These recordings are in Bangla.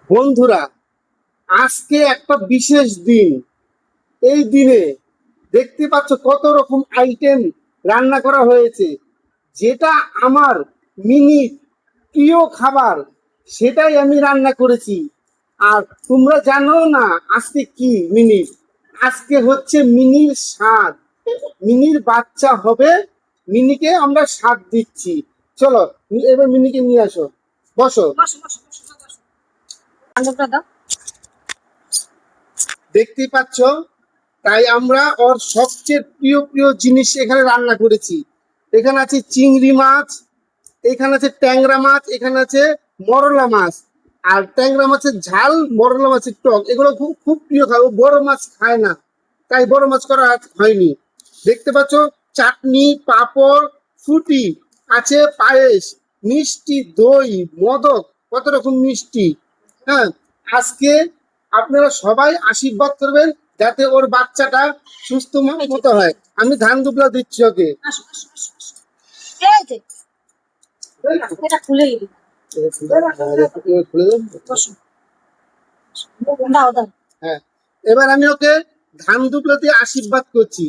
বন্ধুরা, আজকে একটা বিশেষ দিন। এই দিনে দেখতে পাচ্ছ কত রকম আইটেম রান্না করা হয়েছে। যেটা আমার মিনি প্রিয় খাবার, সেটাই আমি রান্না করেছি। আর তোমরা জানো না আজকে কি মিনি? আজকে হচ্ছে মিনির স্বাদ। মিনির বাচ্চা হবে, মিনিকে আমরা স্বাদ দিচ্ছি। চলো, এবার মিনিকে নিয়ে আসো, বসো। দেখতেই পাচ্ছ, তাই আমরা ওর সবচেয়ে প্রিয় প্রিয় জিনিস এখানে রান্না করেছি। এখানে আছে চিংড়ি মাছ, এখানে আছে ট্যাংরা মাছ, এখানে আছে মরলা মাছ। আর ট্যাংরা মাছের ঝাল, মরলা মাছের টক, এগুলো খুব খুব প্রিয় খাবার। ও বড় মাছ খায় না, তাই বড় মাছ করা হয়নি। দেখতে পাচ্ছ, চাটনি, পাঁপড়, ফুটি আছে, পায়েস, মিষ্টি, দই, মোদক, কত রকম মিষ্টি। হ্যাঁ, আজকে আপনারা সবাই আশীর্বাদ করবেন যাতে ওর বাচ্চাটা সুস্থ মতো হয়। আমি ধান দুবলা দিচ্ছি ওকে। খুলে দেন। হ্যাঁ, এবার আমি ওকে ধান দুবলা দিয়ে আশীর্বাদ করছি।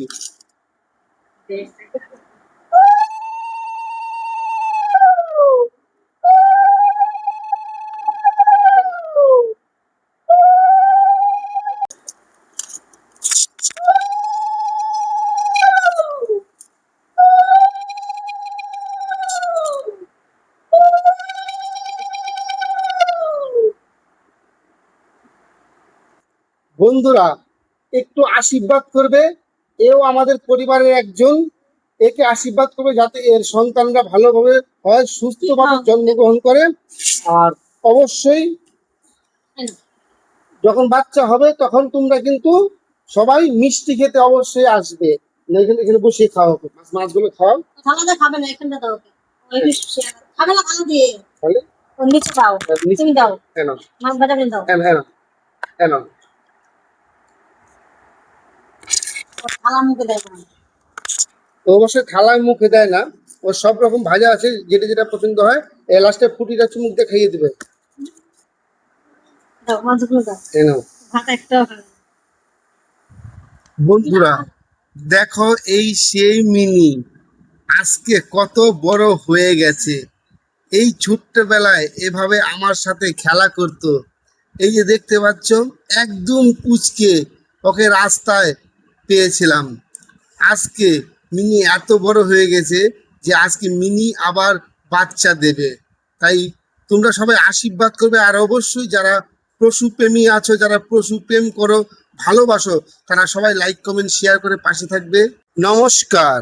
বন্ধুরা, একটু আশীর্বাদ করবে, এও আমাদের পরিবারের একজন। একে আশীর্বাদ করবে যাতে এর সন্তানরা ভালোভাবে হয়, সুস্থভাবে জন্মগ্রহণ করে। আর অবশ্যই যখন বাচ্চা হবে তখন তোমরা কিন্তু সবাই মিষ্টি খেতে অবশ্যই আসবে। এখানে এখানে বসে খাওয়া হবে, মাছগুলো খাওয়াও। খাবে না, এখানটা দাও। খাবে না, খাওয়া দিয়ে তাহলে নিচে দাও, নিচে দাও। কেন মাছ ভাজা করে দাও। হ্যাঁ হ্যাঁ কেন থালা মুখে দেয় না? ও অবশ্যই থালায় মুখে দেয় না, ও সব রকম ভাজা আছে, যেটা যেটা পছন্দ হয়। লাস্টে ফুটিটা চুমুক দিয়ে খাইয়ে দেবে। বন্ধুরা দেখো, এই সেই মিনি আজকে কত বড় হয়ে গেছে। এই ছোট্টবেলায় এভাবে আমার সাথে খেলা করত। এই যে দেখতে পাচ্ছ, একদম কুচকে ওকে রাস্তায় পেয়েছিলাম। আজকে মিনি এত বড় হয়ে গেছে যে আজকে মিনি আবার বাচ্চা দেবে। তাই তোমরা সবাই আশীর্বাদ করবে। আর অবশ্যই যারা পশুপ্রেমী আছো, যারা পশু প্রেম করো, ভালোবাসো, তারা সবাই লাইক কমেন্ট শেয়ার করে পাশে থাকবে। নমস্কার।